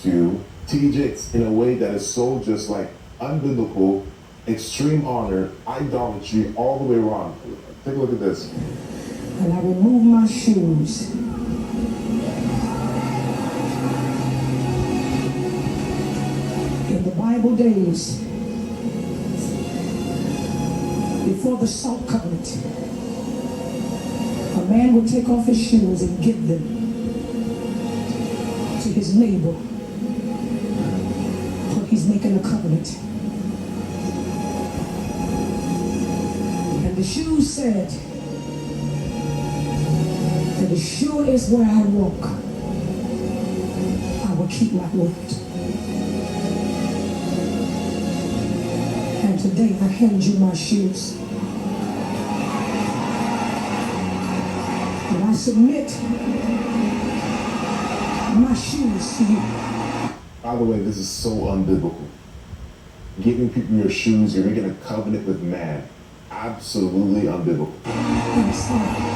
to T.D. Jakes in a way that is so just like unbiblical, extreme honor, idolatry, all the way around. Take a look at this. And I remove my shoes. In the Bible days, before the salt covenant, a man would take off his shoes and give them to his neighbor, for he's making a covenant. And the shoes said, that as sure as where I walk, I will keep my word. And today I hand you my shoes. And I submit my shoes to you. By the way, this is so unbiblical. Giving people your shoes, you're making a covenant with man. Absolutely unbiblical. I'm sorry.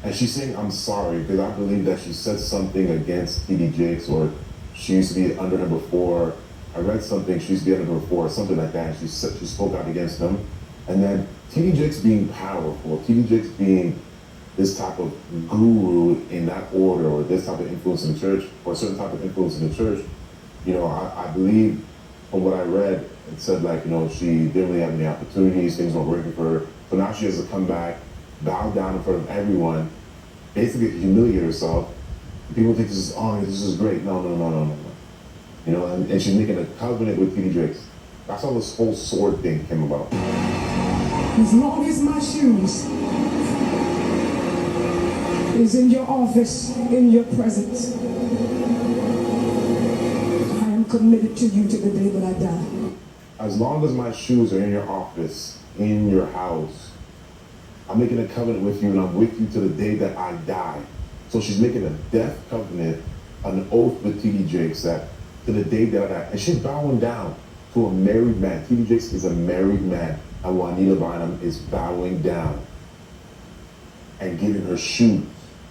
And she's saying, I'm sorry, because I believe that she said something against T.D. Jakes, or she used to be under him before. I read something, she used to be under him before, something like that. She spoke out against him. And then T.D. Jakes being powerful, T.D. Jakes being this type of guru in that order, or this type of influence in the church, or a certain type of influence in the church, you know, I believe from what I read, it said like, you know, she didn't really have any opportunities, things weren't working for her. So now she has to come back, bow down in front of everyone, basically humiliate herself. People think this is great. No. You know, and she's making a covenant with T.D. Jakes. That's how this whole sword thing came about. As long as my shoes is in your office, in your presence, I am committed to you to the day that I die. As long as my shoes are in your office, in your house, I'm making a covenant with you, and I'm with you to the day that I die. So she's making a death covenant, an oath with T.D. Jakes that to the day that I die. And she's bowing down to a married man. T.D. Jakes is a married man, and Juanita Bynum is bowing down and giving her shoes.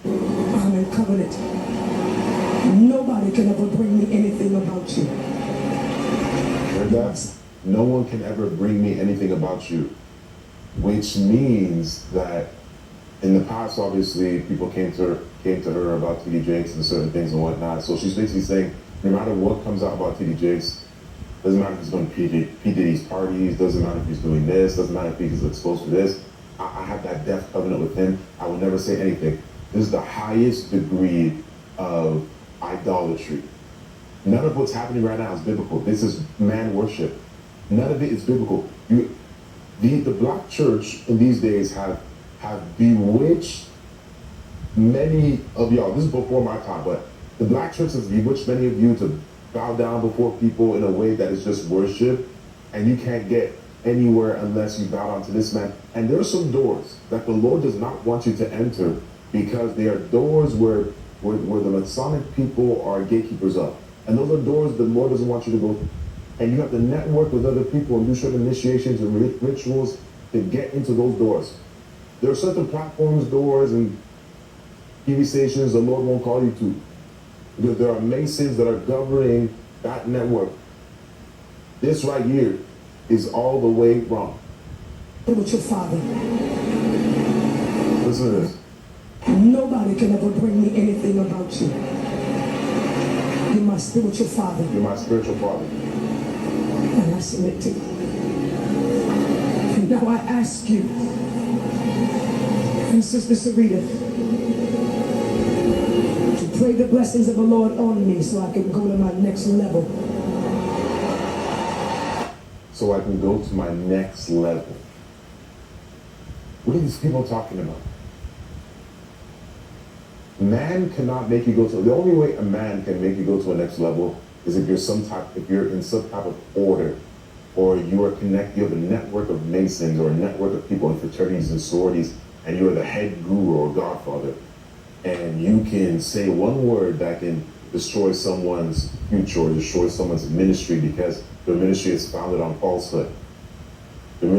I'm in covenant. Nobody can ever bring me anything about you. Heard that? No one can ever bring me anything about you. Which means that in the past, obviously, people came to her about T.D. Jakes and certain things and whatnot. So she's basically saying, no matter what comes out about T.D. Jakes, doesn't matter if he's going to P. Diddy's parties, doesn't matter if he's doing this, doesn't matter if he's exposed to this. I have that death covenant with him. I will never say anything. This is the highest degree of idolatry. None of what's happening right now is biblical. This is man worship. None of it is biblical. The black church in these days have bewitched many of y'all. This is before my time, but the black church has bewitched many of you to bow down before people in a way that is just worship, and you can't get anywhere unless you bow down to this man. And there are some doors that the Lord does not want you to enter, because they are doors where the Masonic people are gatekeepers of. And those are doors the Lord doesn't want you to go through. And you have to network with other people and do certain initiations and rituals to get into those doors. There are certain platforms, doors, and TV stations the Lord won't call you to, because there are Masons that are governing that network. This right here is all the way wrong. With your father. Listen to this. Nobody can ever bring me anything about you. You're my spiritual father. You're my spiritual father. And I submit to you. And now I ask you, and Sister Sarita, to pray the blessings of the Lord on me so I can go to my next level. So I can go to my next level. What are these people talking about? Man cannot make you go to, the only way a man can make you go to a next level is if you're in some type of order, or you have a network of Masons or a network of people in fraternities and sororities, and you're the head guru or godfather, and you can say one word that can destroy someone's future or destroy someone's ministry because their ministry is founded on falsehood.